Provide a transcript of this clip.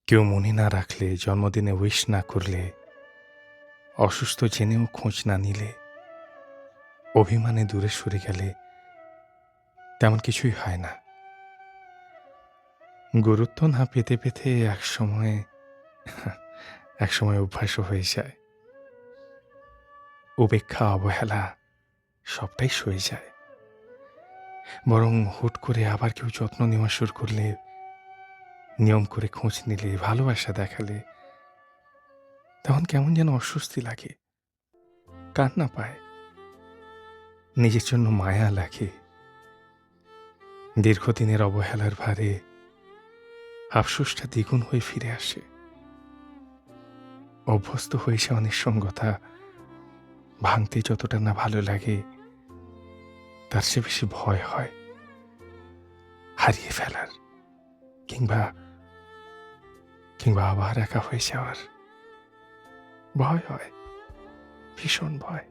কেউ মনে না রাখলে, জন্মদিনে উইশ না করলে, অসুস্থ জেনেও খোঁজ না নিলে, অভিমানে দূরে সরে গেলে তেমন কিছুই হয় না। গুরুত্ব না পেতে পেতে একসময় অভ্যাসও হয়ে যায়। উপেক্ষা, অবহেলা সবটাই সয়ে যায়। বরং হুট করে আবার কেউ যত্ন নেওয়া শুরু করলে, নিয়ম করে খোঁজ নিলে, ভালোবাসা দেখালে, তখন কেমন যেন অস্বস্তি লাগে, কান্না পায়, নিজের জন্য মায়া লাগে। দীর্ঘদিনের অবহেলার ভারে আফসোসটা দ্বিগুণ হয়ে ফিরে আসে। অভ্যস্ত হয়েছে অনিঃসঙ্গতা ভাঙতে যতটা না ভালো লাগে, তার চেয়ে বেশি ভয় হয় হারিয়ে ফেলার, কিংবা কিংবা আবার একা হয়ে যাওয়ার ভয় হয়, ভীষণ ভয়।